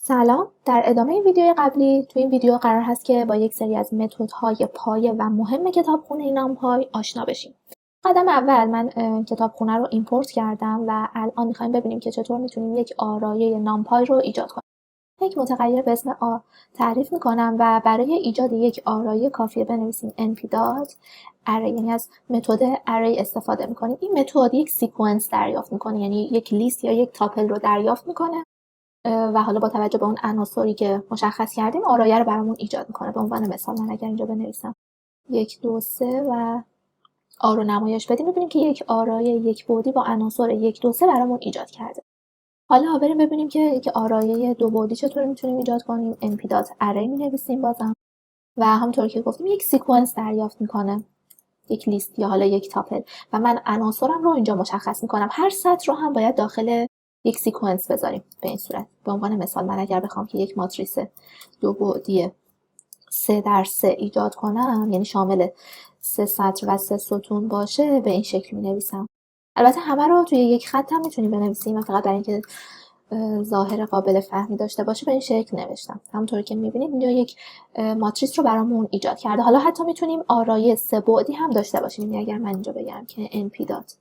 سلام. در ادامه ویدیو قبلی تو این ویدیو قرار هست که با یک سری از متدهای پایه و مهم کتابخونه نام‌های آشنا بشیم. قدم اول من کتابخونه رو ایمپورت کردم و الان می‌خوایم ببینیم که چطور میتونیم یک آرایه نام‌های رو ایجاد کنیم. یک متغیر به اسم آ تعریف می‌کنم و برای ایجاد یک آرایه کافیه بنویسیم np.array، یعنی از متد array استفاده می‌کنیم. این متد یک سیکونس دریافت می‌کنه، یعنی یک لیست یا یک تاپل رو دریافت می‌کنه و حالا با توجه به اون عناصری که مشخص کردیم آرایه رو برامون ایجاد میکنه. به عنوان مثال من اگر اینجا بنویسم 1 2 3 و آ رو نمایش بدیم، ببینیم که یک آرایه یک بعدی با عناصر 1 2 3 برامون ایجاد کرده. حالا بریم ببینیم که یک آرایه دو بعدی چطوری میتونیم ایجاد کنیم. np.array مینویسیم بازم و همونطور که گفتیم یک سیکونس دریافت میکنه، یک لیست یا حالا یک تاپل، و من عناصرم رو اینجا مشخص میکنم. هر سطر رو هم باید داخل یک سیکونس بذاریم. به این صورت به عنوان مثال من اگر بخوام که یک ماتریس دو بعدی 3 در 3 ایجاد کنم، یعنی شامل 3 سطر و 3 ستون باشه، به این شکل می نویسم. البته همه رو توی یک خط هم میتونیم بنویسیم، فقط برای اینکه ظاهر قابل فهمی داشته باشه به این شکل نوشتم. همونطور که میبینید اینجا یک ماتریس رو برامون ایجاد کرده. حالا حتی میتونیم آرایه 3 بعدی هم داشته باشیم. یعنی اگر من اینجا بگم که np.array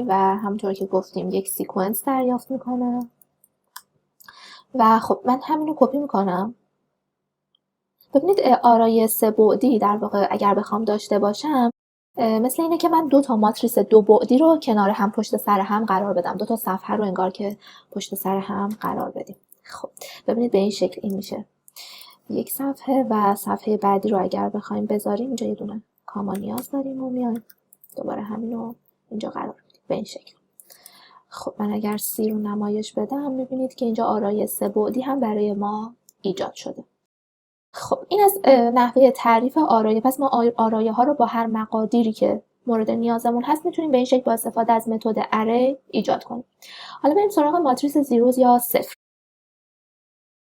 و همونطور که گفتیم یک سیکونس دریافت میکنه و خب من همین رو کپی میکنم. ببینید آرایه 3 بعدی در واقع اگر بخوام داشته باشم مثل اینه که من 2 تا ماتریس 2 بعدی رو کنار هم پشت سر هم قرار بدم. 2 تا صفحه رو انگار که پشت سر هم قرار بدیم. خب ببینید به این شکل این میشه یک صفحه و صفحه بعدی رو اگر بخوایم بذاریم اینجا یه دونه کاما نیاز داریم و میایم دوباره همین رو اینجا قرار بدیم به این شکل. خب من اگر سی رو نمایش بدم میبینید که اینجا آرایه 3 بعدی هم برای ما ایجاد شده. خب این از نحوه تعریف آرایه. پس ما آرایه ها رو با هر مقادیری که مورد نیازمون هست میتونیم به این شکل با استفاده از متد array ایجاد کنیم. حالا بریم سراغ ماتریس زیروز یا صفر.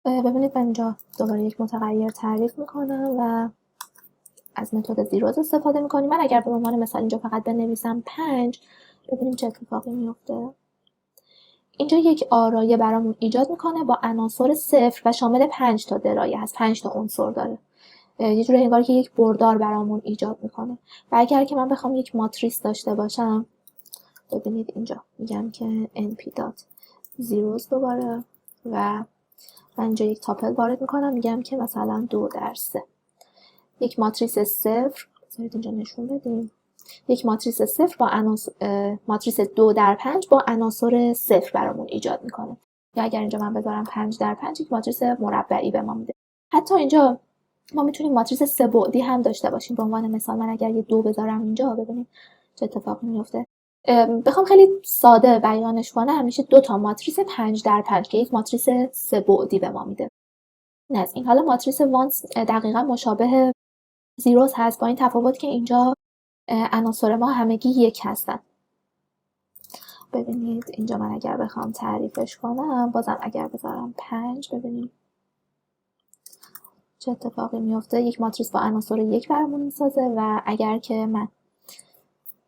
ببینید من اینجا دوباره یک متغیر تعریف میکنم و از متد زیروز استفاده میکنیم. من اگر به عنوان مثال اینجا فقط بنویسم 5، ببینیم چه اتفاقی میفته. اینجا یک آرایه برامون ایجاد میکنه با عناصر صفر و شامل 5 تا درایه هست، 5 تا عنصر داره. یه جوری انگار که یک بردار برامون ایجاد میکنه. و اگر که من بخوام یک ماتریس داشته باشم، ببینید اینجا میگم که np.zeros دوباره و من اینجا یک تاپل وارد میکنم، میگم که مثلا 2 در 3. یک ماتریس صفر، بذارید اینجا نشون بدیم، یک ماتریس صفر با ماتریس 2 در 5 با عناصر صفر برامون ایجاد میکنه. یا اگر اینجا من بذارم 5 در 5 یک ماتریس مربعی به ما میده. حتی اینجا ما میتونیم ماتریس 3 بعدی هم داشته باشیم. به عنوان مثال من اگر یه 2 بذارم اینجا، ببینید چه اتفاقی میفته. بخوام خیلی ساده بیانش کنم میشه 2 تا ماتریس 5 در 5 که یک ماتریس 3 بعدی به ما میده. این از این. حالا ماتریس وانس دقیقاً مشابه زیروز هست، با این تفاوت که اینجا عناصر ما همگی یک هستن. ببینید اینجا من اگر بخوام تعریفش کنم، بازم اگر بذارم 5، ببینید چه اتفاقی میفته. یک ماتریس با عناصر 1 برامون میسازه و اگر که من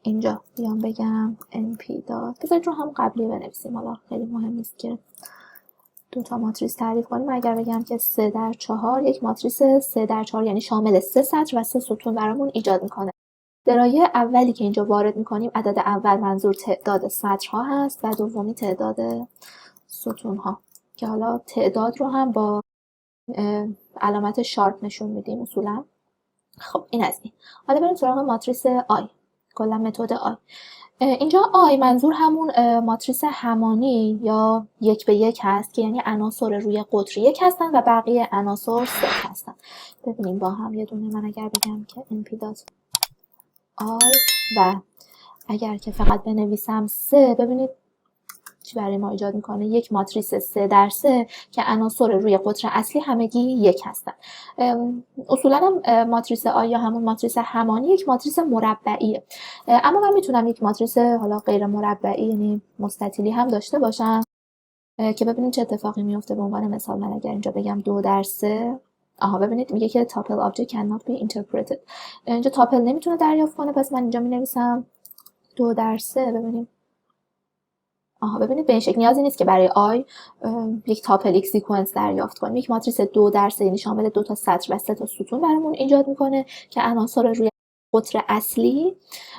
اینجا بیام بگم np دات، بذارید رو هم قبلی بنویسیم، حالا خیلی مهم نیست که 2 تا ماتریس تعریف کنیم. اگر بگم که 3 در 4 یک ماتریس 3 در 4 یعنی شامل 3 سطر و 3 ستون برامون ایجاد میکنه. درایه اولی که اینجا وارد میکنیم، عدد اول منظور تعداد سطرها هست و دومی تعداد ستونها، که حالا تعداد رو هم با علامت شارپ نشون میدیم اصولا. خب این از این. حالا بریم سراغ ماتریس آی، کلا متد آی. اینجا آی منظور همون ماتریس همانی یا 1 به 1 هست که یعنی عناصر روی قطر 1 هستن و بقیه عناصر 0 هستن. ببینیم با هم یه دونه من اگر بگم که np.i و اگر که فقط بنویسم 3، ببینید چی برای ما ایجاد میکنه. یک ماتریس 3 در 3 که عناصر روی قطر اصلی همگی 1 هستن. اصولا هم ماتریس آی یا همون ماتریس همانی یک ماتریس مربعیه، اما من میتونم یک ماتریس حالا غیر مربعی یعنی مستطیلی هم داشته باشم که ببینید چه اتفاقی میفته. به عنوان مثال من اگر اینجا بگم 2 در 3، ببینید میگه که tuple object cannot be interpreted. اینجا تاپل نمیتونه دریافت کنه، پس من اینجا مینویسم 2 در 3. ببینیم ببینید به این شکل نیازی نیست که برای آی یک تاپل سیکونس دریافت کنیم. یک ماتریس 2 در 3 یعنی شامل 2 تا سطر و 3 تا ستون برامون ایجاد میکنه که عناصر روی قطر اصلی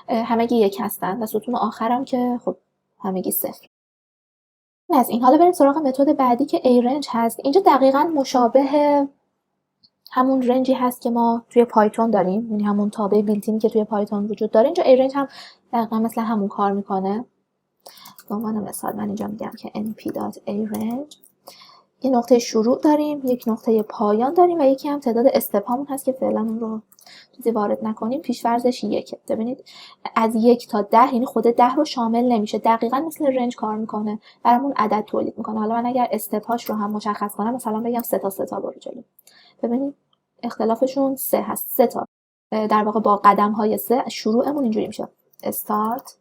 همگی یک هستن و ستون آخرم که خب همگی صفر. از این حالا بریم سراغ متد بعدی که ای رنج هست. اینجا دقیقاً مشابه همون رنجی هست که ما توی پایتون داریم، یعنی همون تابع بیلتینی که توی پایتون وجود داره. اینجا ای رنج هم دقیقاً مثل همون کار میکنه. به عنوان مثال من اینجا میگم که np.arange یه نقطه شروع داریم، یک نقطه پایان داریم و یکی هم تعداد استپامون هست که فعلا اون رو چیزی وارد نکنیم. پیش‌فرضش 1. ببینید از 1 تا 10 یعنی خود 10 رو شامل نمیشه، دقیقاً مثل رنج کار میکنه، برامون عدد تولید میکنه. حالا من اگر استپاش رو هم مشخص کنم، مثلا بگم 3 تا برو جلو. ببینید اختلافشون 3 هست. 3 تا در واقع با قدم‌های 3 شروعمون اینجوری میشه: استارت،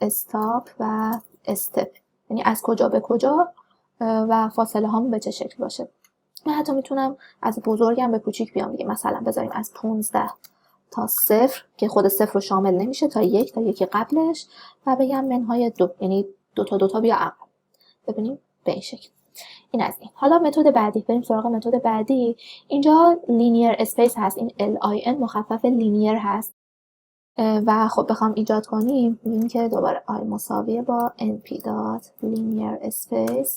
استاپ و استپ، یعنی از کجا به کجا و فاصله هامون به چه شکل باشه. من حتی میتونم از بزرگم به کوچیک بیام دیگه. مثلا بذاریم از 15 تا 0 که خود 0 رو شامل نمیشه تا 1 تا یکی قبلش و بگم منهای 2 یعنی 2 تا بیا عقب. ببینیم به این شکل. این از این. حالا متد بعدی، بریم سراغ متد بعدی. اینجا لینیر اسپیس هست. این LIN مخفف لینیر هست و خب بخوام ایجاد کنیم میگیم که دوباره i مساویه با np.linear space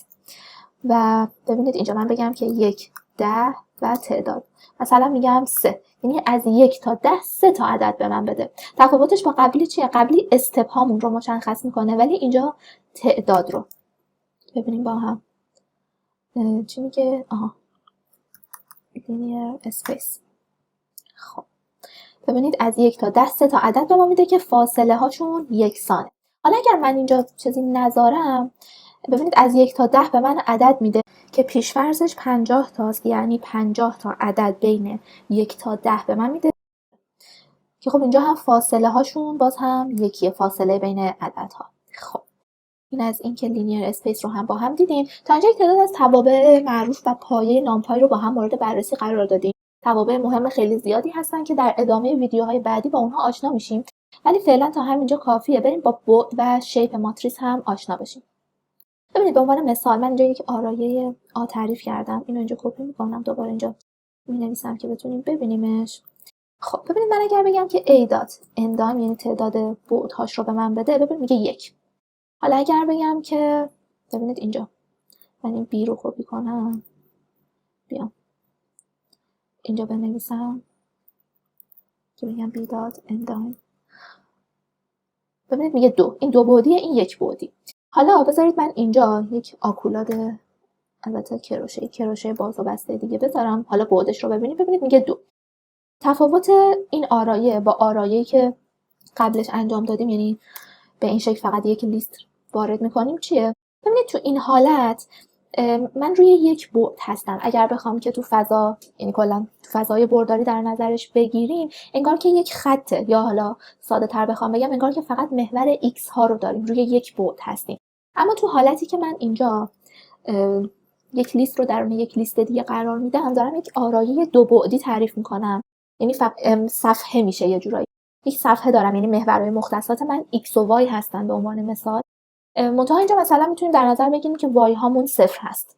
و ببینید اینجا من بگم که 1 10 و تعداد، مثلا میگم 3، یعنی از 1 تا 10 3 تا عدد به من بده. تفاوتش با قبلی چیه؟ قبلی استپ هامون رو مشخص میکنه ولی اینجا تعداد رو. ببینیم با هم چی میگه. linear space. خب ببینید از 1 تا 10 3 تا عدد به ما میده که فاصله هاشون یکسانه. حالا اگر من اینجا چیزی نذارم، ببینید از 1 تا 10 به من عدد میده که پیش‌فرضش 50 تاست، یعنی 50 تا عدد بین 1 تا 10 به من میده که خب اینجا هم فاصله هاشون باز هم یکیه، فاصله بین عددها. خب این از این که لینیر اسپیس رو هم با هم دیدیم. تا اینجا یک تعداد از توابع معروف و پایه نامپای رو با هم مورد بررسی قرار دادیم. توابع مهم خیلی زیادی هستن که در ادامه ویدیوهای بعدی با اونها آشنا میشیم، ولی فعلا تا همینجا کافیه. بریم با بعد و شیپ ماتریس هم آشنا بشیم. ببینید به عنوان مثال من اینجا یک آرایه آ تعریف کردم. اینو اینجا کپی میکنم، دوباره اینجا مینویسم که بتونیم ببینیمش. خب ببینید من اگر بگم که a دات اندایم یعنی تعداد بعدهاش رو به من بده، ببینید میگه 1. حالا اگر بگم که ببینید اینجا من این b رو کپی کنم، بیام اینجا بنویسم که بگم b دات اندایم، ببینید میگه 2. این 2 بعدیه، این 1 بعدی. حالا بذارید من اینجا یک آکولاد البته کروشه باز و بسته دیگه بذارم. حالا بعدش رو ببینید میگه 2. تفاوت این آرایه با آرایه‌ای که قبلش انجام دادیم، یعنی به این شکل فقط یک لیست وارد میکنیم، چیه؟ ببینید تو این حالت من روی یک بعد هستم. اگر بخوام که تو فضا، یعنی کلا تو فضای برداری در نظرش بگیریم، انگار که یک خطه، یا حالا ساده تر بخوام بگم انگار که فقط محور x ها رو داریم، روی یک بعد هستیم. اما تو حالتی که من اینجا یک لیست رو درون یک لیست دیگه قرار میدم، دارم یک آرایه 2 بعدی تعریف میکنم، یعنی صفحه میشه یه جورایی. یک صفحه دارم، یعنی محورهای مختصات من x و y هستن به عنوان مثال. منتها اینجا مثلا میتونیم در نظر بگیریم که y هامون 0 هست،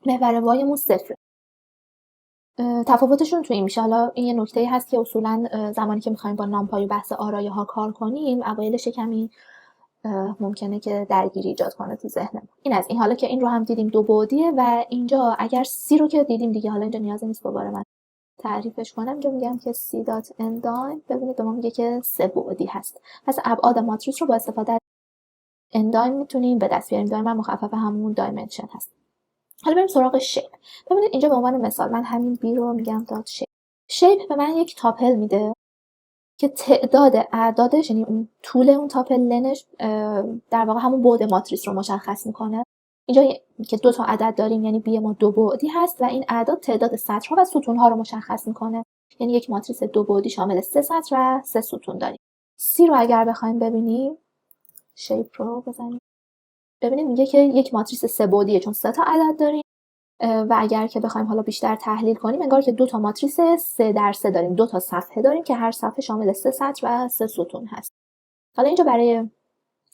محور y مون 0. تفاوتشون تو این میشه. حالا این یه نکته هست که اصولا زمانی که میخوایم با نامپای و بحث آرایه ها کار کنیم، اوایلش کمی ممکنه که درگیری ایجاد کنه تو ذهنمون. این از این. حالا که این رو هم دیدیم 2 بعدیه و اینجا اگر c رو که دیدیم دیگه، حالا اینجا نیاز نیست دوباره من تعریفش کنم. اینجا میگم که c dot endime، ببینید به ما میگه که 3 بعدی هست. پس ابعاد ماتریس رو با استفاده از endime میتونیم به دست بیاریم. دایم مخفف همون دایمنشن هست. حالا بریم سراغ شیپ. ببینید اینجا به عنوان مثال من همین b رو میگم dot shape. شیپ به من یک تاپل میده که تعداد اعدادش، یعنی اون طول اون تاپل لنش در واقع همون بعد ماتریس رو مشخص میکنه. اینجا که 2 تا عدد داریم، یعنی b ما 2 بعدی هست و این اعداد تعداد سطرها و ستونها رو مشخص میکنه. یعنی یک ماتریس 2 بعدی شامل 3 سطر و 3 ستون داریم. c رو اگر بخوایم ببینیم، شیپ رو بزنیم، ببینید میگه که یک ماتریس 3 بعدیه چون 3 تا عدد داریم و اگر که بخوایم حالا بیشتر تحلیل کنیم، انگار که 2 تا ماتریس 3 در 3 داریم، 2 تا صفحه داریم که هر صفحه شامل 3 سطر و 3 ستون هست. حالا اینجا برای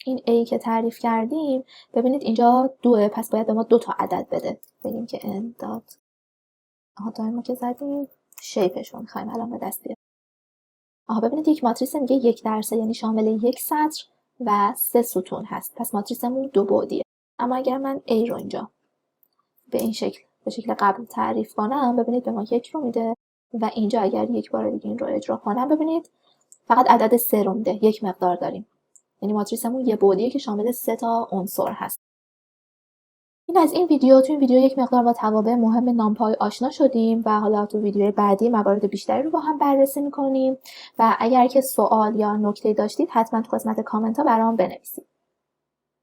این A که تعریف کردیم ببینید اینجا 2، پس باید به ما 2 تا عدد بده. بگیم که n دات دائما که زدیم شیپش رو میخوایم الان به دست بیاریم. ببینید یک ماتریس میگه 1 در 3 یعنی شامل 1 سطر و 3 ستون هست، پس ماتریسمون 2 بعدیه. اما اگر من A رو اینجا به این شکل به شکل قبل تعریف کنم ببینید به ما 1 رو میده و اینجا اگر یک بار دیگه این رو اجرا کنم ببینید فقط عدد 3 رو میده، 1 مقدار داریم. یعنی ماتریسمون یه بعدیه که شامل 3 تا عنصر هست. این از این ویدیو. تو این ویدیو یک مقدار با توابع مهم نام‌های آشنا شدیم و حالا تو ویدیوهای بعدی موارد بیشتری رو با هم بررسی می‌کنیم و اگر که سوال یا نکته داشتید حتما تو قسمت کامنت ها برام بنویسید.